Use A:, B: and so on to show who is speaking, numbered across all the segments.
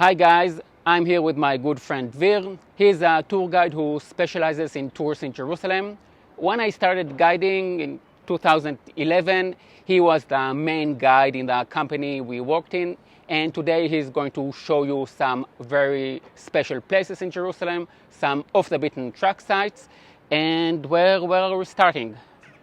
A: Hi guys, I'm here with my good friend Vir. He's a tour guide who specializes in tours in Jerusalem. When I started guiding in 2011, he was the main guide in the company we worked in. And today he's going to show you some very special places in Jerusalem, some off the beaten track sites, and where we're starting.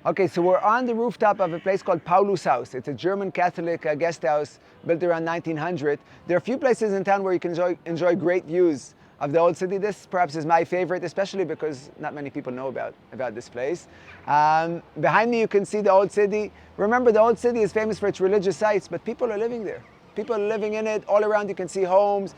B: Okay, so we're on the rooftop of a place called Paulus House. It's a German Catholic guest house built around 1900. There are a few places in town where you can enjoy great views of the old city. This perhaps is my favorite, especially because not many people know about this place. Behind me you can see the old city. Remember, the old city is famous for its religious sites, but people are living there. People are living in it. All around you can see homes.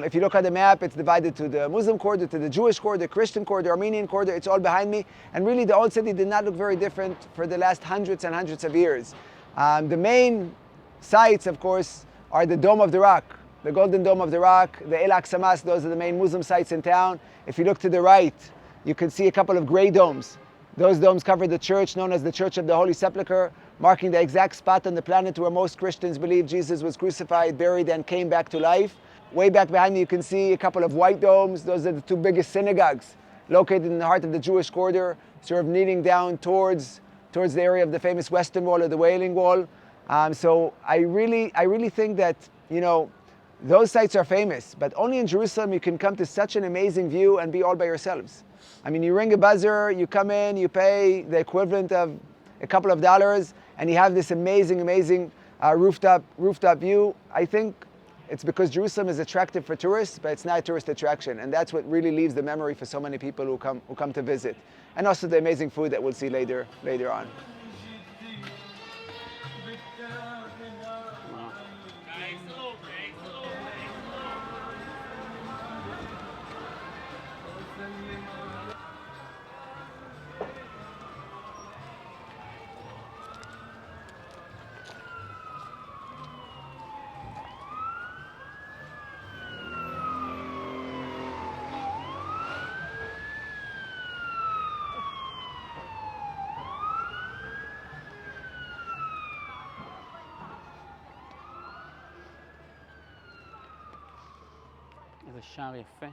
B: If you look at the map, it's divided to the Muslim quarter, to the Jewish quarter, the Christian quarter, the Armenian quarter. It's all behind me. And really, the old city did not look very different for the last hundreds and hundreds of years. The main sites, of course, are the Dome of the Rock, the Golden Dome of the Rock, the El Aqsa Mosque. Those are the main Muslim sites in town. If you look to the right, you can see a couple of gray domes. Those domes cover the church known as the Church of the Holy Sepulchre, marking the exact spot on the planet where most Christians believe Jesus was crucified, buried, and came back to life. Way back behind me, you can see a couple of white domes. Those are the two biggest synagogues located in the heart of the Jewish quarter, sort of kneeling down towards the area of the famous Western Wall or the Wailing Wall. So I really think that, those sites are famous, but only in Jerusalem you can come to such an amazing view and be all by yourselves. I mean, you ring a buzzer, you come in, you pay the equivalent of a couple of dollars, and you have this amazing rooftop view. I think it's because Jerusalem is attractive for tourists, but it's not a tourist attraction, and that's what really leaves the memory for so many people who come to visit, and also the amazing food that we'll see later on.
A: איזה שער יפה.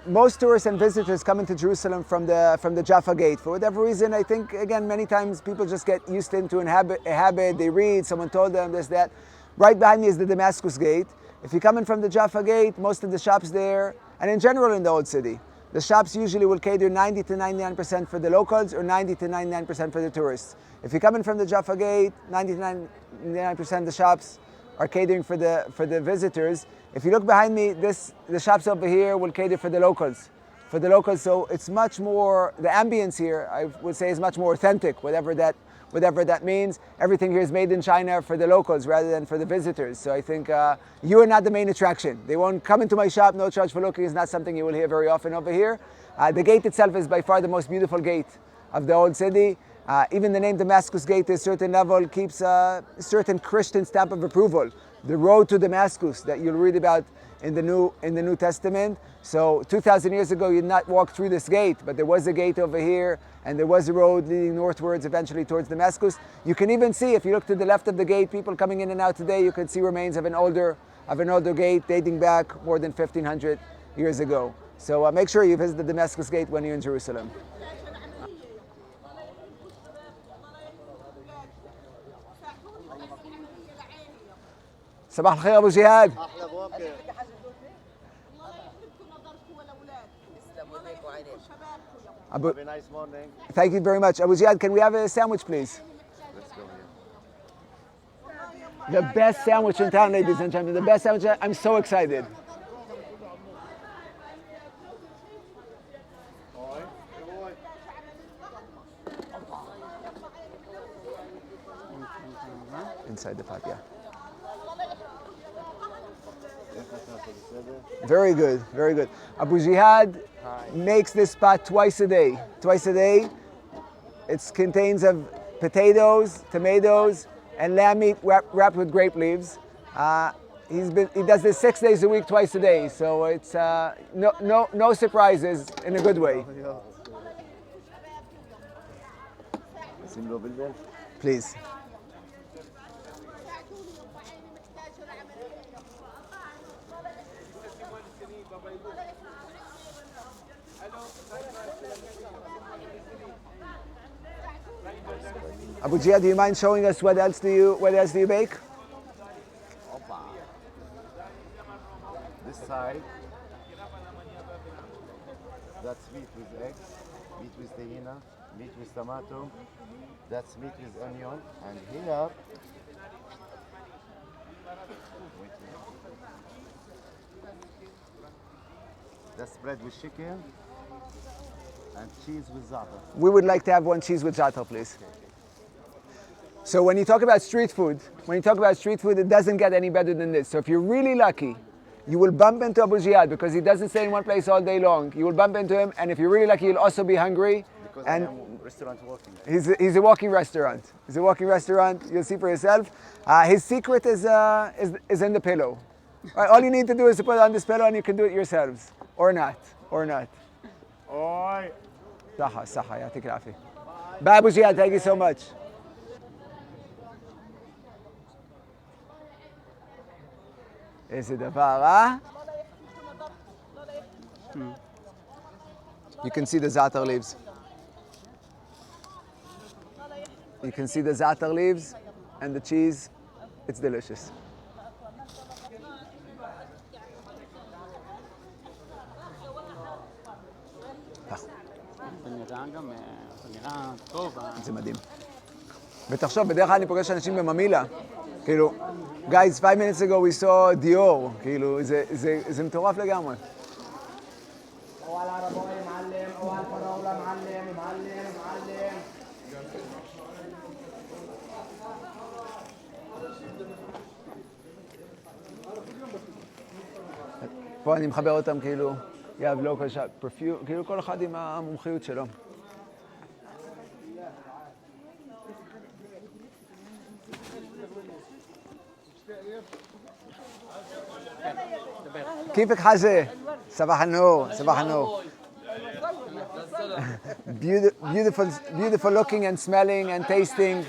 B: Most tourists and visitors come into Jerusalem from the Jaffa Gate. For whatever reason, I think, again, many times people just get used into a habit, they read, someone told them this, that. Right behind me is the Damascus Gate. If you come in from the Jaffa Gate, most of the shops there, and in general in the Old City, the shops usually will cater 90 to 99% for the locals or 90 to 99% for the tourists. If you come in from the Jaffa Gate, 90 to 99% of the shops are catering for the visitors. If you look behind me, the shops over here will cater for the locals. So it's much more, the ambience here, I would say, is much more authentic, whatever that means. Everything here is made in China for the locals rather than for the visitors. So I think you are not the main attraction. They won't come into my shop, no charge for looking is not something you will hear very often over here. The gate itself is by far the most beautiful gate of the old city. Even the name Damascus Gate to a certain level keeps a certain Christian stamp of approval. The road to Damascus that you'll read about in the New Testament. So 2,000 years ago, you did not walk through this gate, but there was a gate over here, and there was a road leading northwards, eventually towards Damascus. You can even see, if you look to the left of the gate, people coming in and out today, you can see remains of an older gate dating back more than 1,500 years ago. So make sure you visit the Damascus Gate when you're in Jerusalem. صباح الخير أبو جهاد.
C: أحلى بوكر. Have a nice morning.
B: Thank you very much. Abu Jihad, can we have a sandwich, please?
C: Let's go here.
B: The best sandwich in town, ladies and gentlemen. The best sandwich. I'm so excited. Inside the pot, yeah. Very good. Abu Jihad makes this pot twice a day. It contains of potatoes, tomatoes, and lamb meat wrapped with grape leaves. He does this 6 days a week, twice a day. So it's no surprises in a good way. Please. Abu Jia, do you mind showing us what else do you bake?
C: Opa. This side, that's meat with eggs, meat with tahina, meat with tomato. That's meat with onion. And here, wait a minute. That's bread with chicken and cheese with za'atar.
B: We would like to have one cheese with za'atar, please. So when you talk about street food, it doesn't get any better than this. So if you're really lucky, you will bump into Abu Jihad because he doesn't stay in one place all day long. You will bump into him, and if you're really lucky, you'll also be hungry.
C: Because
B: And
C: I am restaurant working.
B: he's a walking restaurant. He's a walking restaurant. You'll see for yourself. His secret is in the pillow. Right, all you need to do is to put it on this pillow, and you can do it yourselves, or not.
C: Oi!
B: صحة يعطيك العافية. Bye Abu Jihad, thank you so much. איזה דבר, huh? You can see the za'atar leaves. You can see the za'atar leaves and the cheese. It's delicious.
A: זה נראה גם, זה נראה טוב.
B: זה מדהים. ותחשוב, בדרך כלל אני פוגש אנשים בממילה. כאילו, guys, 5 minutes ago we saw דיור. כאילו, זה מטורף לגמרי.
D: أول عرباوي معلم، أول فراولة معلم.
B: פה אני מחבר אותם כאילו, you have local shop, perfume, כאילו כל אחד עם המומחיות שלו. كيفك حاجة؟ صباح النور. Beautiful looking and smelling and tasting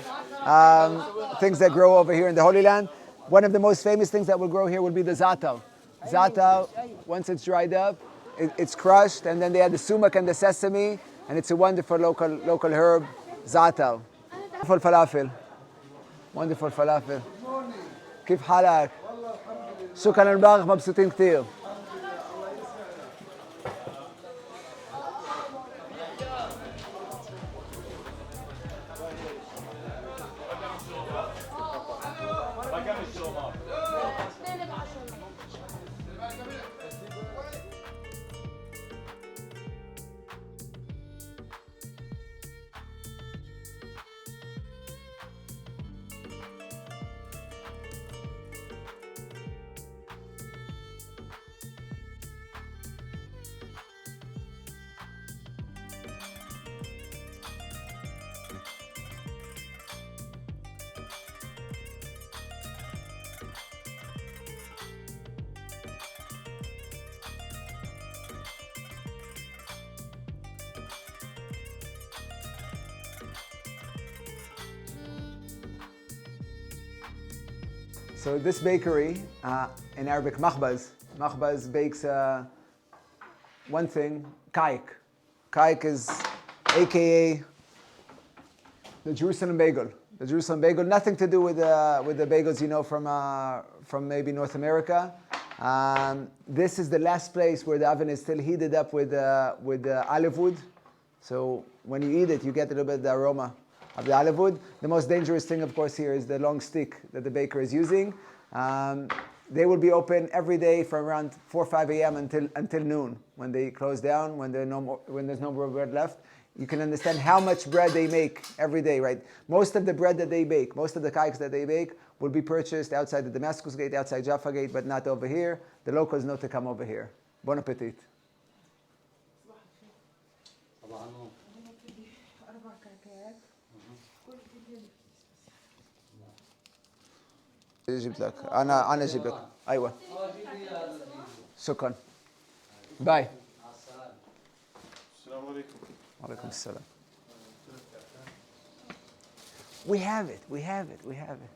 B: things that grow over here in the Holy Land. One of the most famous things that will grow here will be the za'atar. Za'atar, once it's dried up, it's crushed, and then they add the sumac and the sesame, and it's a wonderful local herb, za'atar. Wonderful falafel. كيف حالك؟ شكرا لله مبسوطين كتير. So this bakery, in Arabic, Makhbaz bakes one thing, kaik. Kaik is AKA the Jerusalem bagel. The Jerusalem bagel, nothing to do with the bagels you know from maybe North America. This is the last place where the oven is still heated up with olive wood. So when you eat it, you get a little bit of the aroma of the olive wood. The most dangerous thing, of course, here is the long stick that the baker is using. They will be open every day from around 4 or 5 a.m. until noon. When they close down, when there's no more bread left, you can understand how much bread they make every day, right? Most of the bread that they bake, most of the kaiks that they bake, will be purchased outside the Damascus Gate, outside Jaffa Gate, but not over here. The locals know to come over here. Bon appetit. جبت لك انا اجيب لك ايوه شكرا باي
C: السلام عليكم.
B: وعليكم السلام. We have it, we have it, we have it.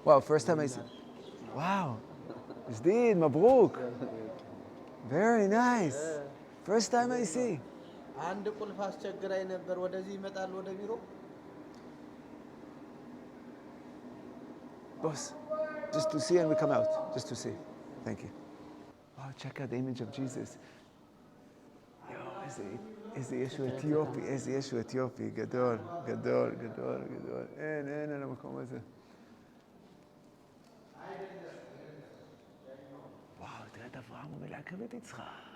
B: Wow, first time I see. Wow. Jdeed, Mabruk. Very nice. First time I see.
E: አንድ ቁልፍ አስቸግራይ ነበር ወደዚህ ይመጣል ወደ ቢሮ
B: Boss, just to see and we come out. Just to see. Thank you. Wow, check out the image of Jesus. Yo, is the issue Ethiopi? Is the issue Ethiopi? Gadol, gadol, gadol, gadol. אין על המקום הזה. וואו, תראה את אברהם ומלהקריב את יצחק.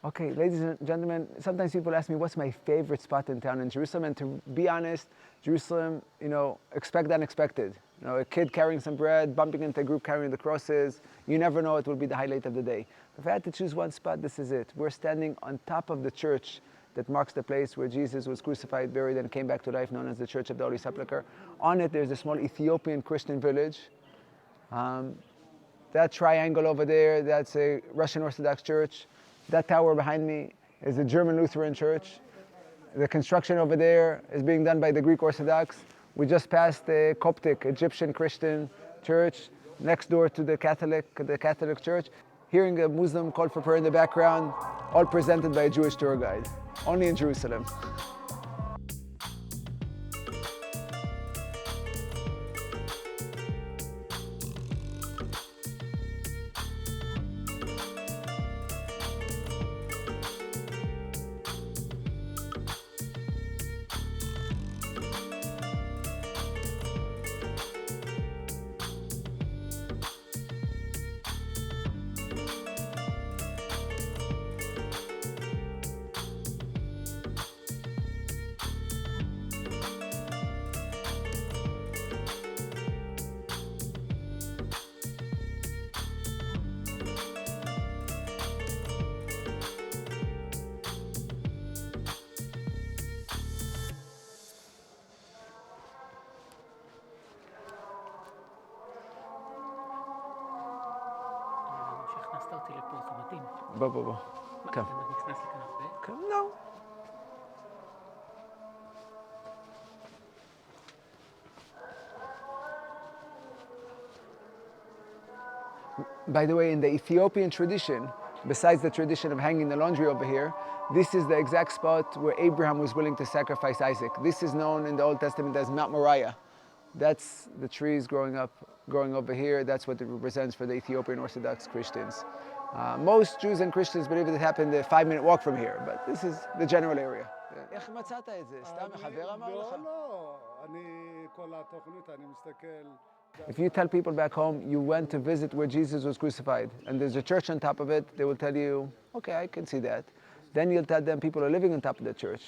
B: Okay, ladies and gentlemen, sometimes people ask me what's my favorite spot in town in Jerusalem, and to be honest, Jerusalem, expect the unexpected. A kid carrying some bread, bumping into a group carrying the crosses. You never know, it will be the highlight of the day. If I had to choose one spot, this is it. We're standing on top of the church that marks the place where Jesus was crucified, buried, and came back to life, known as the Church of the Holy Sepulchre. On it, there's a small Ethiopian Christian village. That triangle over there, that's a Russian Orthodox church. That tower behind me is the German Lutheran church. The construction over there is being done by the Greek Orthodox. We just passed the Coptic Egyptian Christian church next door to the Catholic church. Hearing a Muslim call for prayer in the background, all presented by a Jewish tour guide. Only in Jerusalem. בוא. Come. Come, no. By the way, in the Ethiopian tradition, besides the tradition of hanging the laundry over here, this is the exact spot where Abraham was willing to sacrifice Isaac. This is known in the Old Testament as Mount Moriah. That's the trees growing over here. That's what it represents for the Ethiopian Orthodox Christians. Most Jews and Christians believe it happened a 5-minute walk from here, but this is the general area. איך מצאת את זה? סתם החבר אמר לך?
F: לא, אני כל התוכנית, אני מסתכל.
B: If you tell people back home you went to visit where Jesus was crucified and there's a church on top of it, they will tell you, okay, I can see that. Then you'll tell them people are living on top of the church.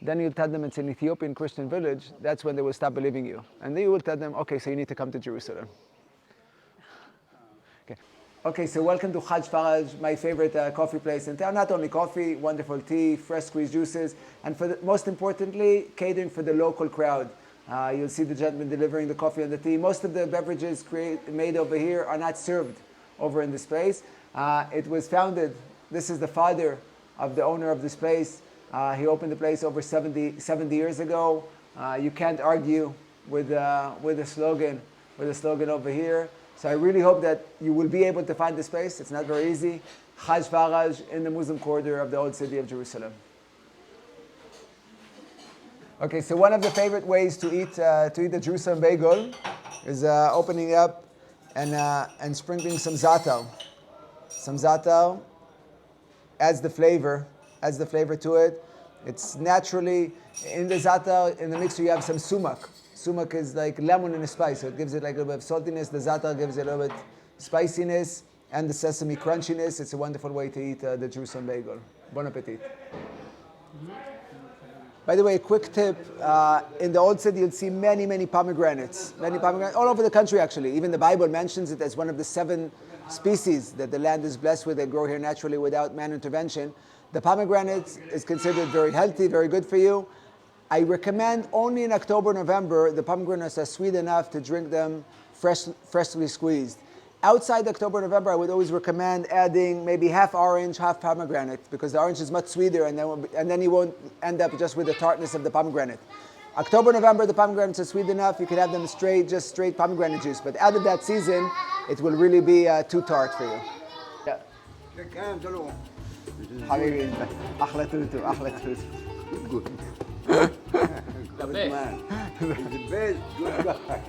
B: Then you'll tell them it's an Ethiopian Christian village. That's when they will stop believing you. And then you will tell them, okay, so you need to come to Jerusalem. Okay, so welcome to Hajj Faraj, my favorite coffee place in town. Not only coffee, wonderful tea, fresh squeezed juices, and most importantly, catering for the local crowd. You'll see the gentleman delivering the coffee and the tea. Most of the beverages made over here are not served over in this place. It was founded, this is the father of the owner of this place. He opened the place over 70 years ago. You can't argue with the slogan over here. So I really hope that you will be able to find this place. It's not very easy. Hajj Faraj in the Muslim quarter of the old city of Jerusalem. Okay, so one of the favorite ways to eat the Jerusalem bagel is opening up and sprinkling some zatar. Some zatar adds the flavor to it. It's naturally in the zatar, in the mixture you have some sumac. Sumac is like lemon and a spice, so it gives it like a little bit of saltiness. The zatar gives it a little bit spiciness and the sesame crunchiness. It's a wonderful way to eat the Jerusalem bagel. Bon appetit. By the way, a quick tip, in the Old City you'll see many pomegranates. Many pomegranates, all over the country actually. Even the Bible mentions it as one of the 7 species that the land is blessed with that grow here naturally without man intervention. The pomegranate is considered very healthy, very good for you. I recommend only in October, November, the pomegranates are sweet enough to drink them freshly squeezed. Outside October, November, I would always recommend adding maybe half orange, half pomegranate, because the orange is much sweeter, and then you won't end up just with the tartness of the pomegranate. October, November, the pomegranates are sweet enough. You can have them just straight pomegranate juice. But out of that season, it will really be too tart for you. Yeah. حبيبي انت احلى توتو احلى توتو.
G: Good.
A: The
G: Good
A: best.
G: man. The best. Good guy.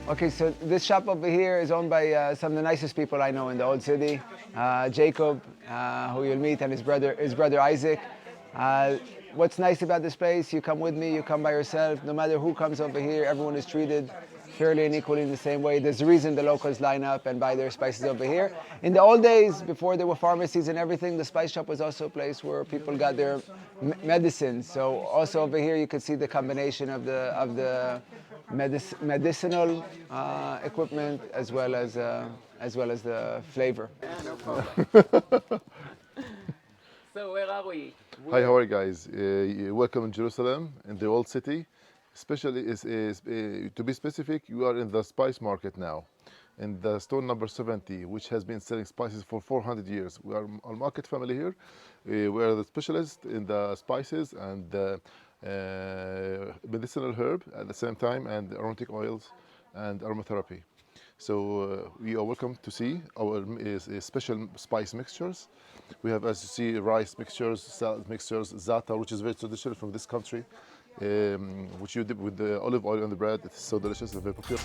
B: Okay, so this shop over here is owned by some of the nicest people I know in the old city. Jacob, who you'll meet, and his brother Isaac. What's nice about this place, you come with me, you come by yourself, no matter who comes over here, everyone is treated fairly and equally in the same way. There's a reason the locals line up and buy their spices over here. In the old days, before there were pharmacies and everything, the spice shop was also a place where people got their medicines. So also over here you could see the combination of the medicinal equipment as well as the flavor.
A: So where are we?
H: Hi, how are you guys? Welcome in Jerusalem, in the old city. Especially, to be specific, you are in the spice market now, in the store number 70, which has been selling spices for 400 years. We are a market family here. We are the specialists in the spices and the medicinal herb at the same time, and aromatic oils and aromatherapy. So you are welcome to see our special spice mixtures. We have, as you see, rice mixtures, salad mixtures, za'atar, which is very traditional from this country, which you dip with the olive oil on the bread. It's so delicious and very popular.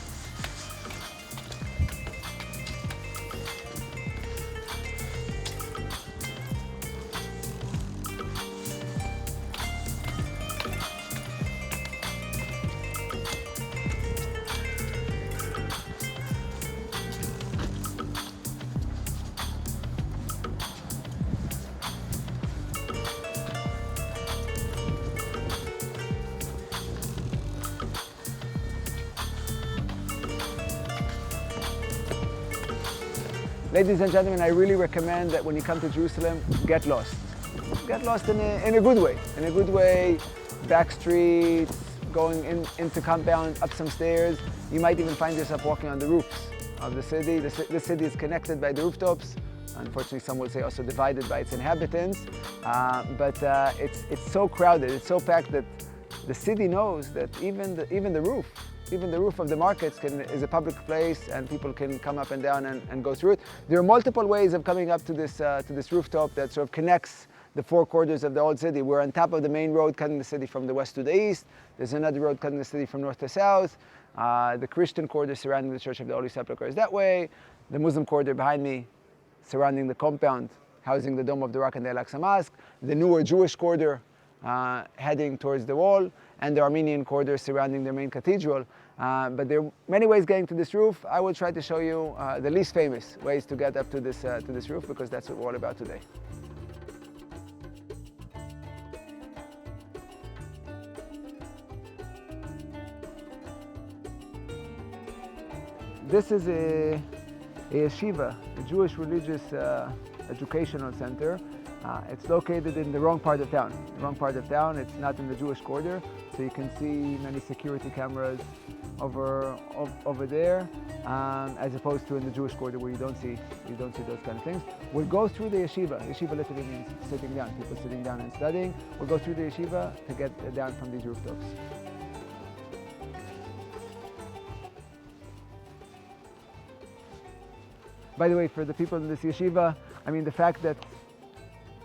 B: Ladies and gentlemen, I really recommend that when you come to Jerusalem, get lost. Get lost in a good way. In a good way, back streets, going into compound, up some stairs. You might even find yourself walking on the roofs of the city. The city is connected by the rooftops. Unfortunately, some will say also divided by its inhabitants. But it's so crowded, it's so packed that the city knows that even the roof of the markets is a public place, and people can come up and down and go through it. There are multiple ways of coming up to this rooftop that sort of connects the four quarters of the old city. We're on top of the main road cutting the city from the west to the east. There's another road cutting the city from north to south. The Christian quarter surrounding the Church of the Holy Sepulchre is that way. The Muslim quarter behind me surrounding the compound, housing the Dome of the Rock and the Al-Aqsa Mosque. The newer Jewish quarter heading towards the wall, and the Armenian quarter surrounding the main cathedral. But there are many ways getting to this roof. I will try to show you the least famous ways to get up to this roof, because that's what we're all about today. This is a yeshiva, a Jewish religious educational center. It's located in the wrong part of town. It's not in the Jewish quarter, so you can see many security cameras over there, as opposed to in the Jewish quarter where you don't see those kind of things. We'll go through the yeshiva. Yeshiva literally means sitting down, people sitting down and studying. We'll go through the yeshiva to get down from these rooftops. By the way, for the people in this yeshiva, I mean, the fact that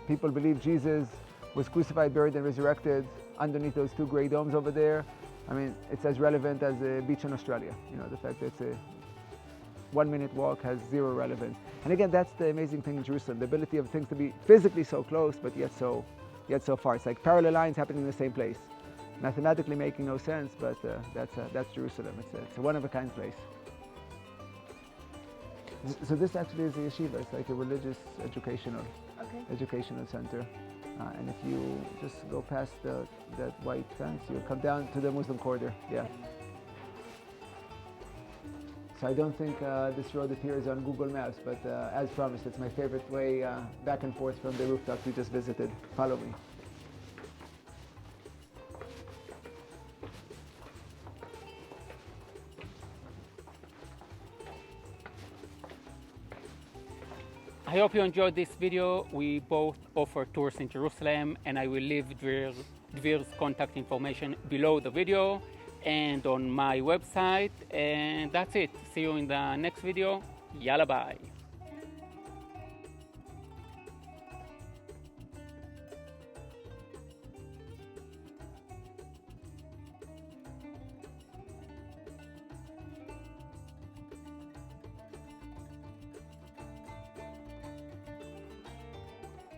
B: people believe Jesus was crucified, buried, and resurrected underneath those two gray domes over there I mean, it's as relevant as a beach in Australia. You know, the fact that it's a 1 minute walk has zero relevance. And again, that's the amazing thing in Jerusalem, the ability of things to be physically so close, but yet so far. It's like parallel lines happening in the same place. Mathematically making no sense, but that's Jerusalem. It's a one-of-a-kind place. So this actually is a yeshiva. It's like a religious educational center. And if you just go past that white fence, you'll come down to the Muslim quarter. Yeah. So I don't think this road appears on Google Maps, but as promised, it's my favorite way back and forth from the rooftop we just visited. Follow me.
A: I hope you enjoyed this video. We both offer tours in Jerusalem, and I will leave Dvir's contact information below the video and on my website. And that's it. See you in the next video. Yalla bye.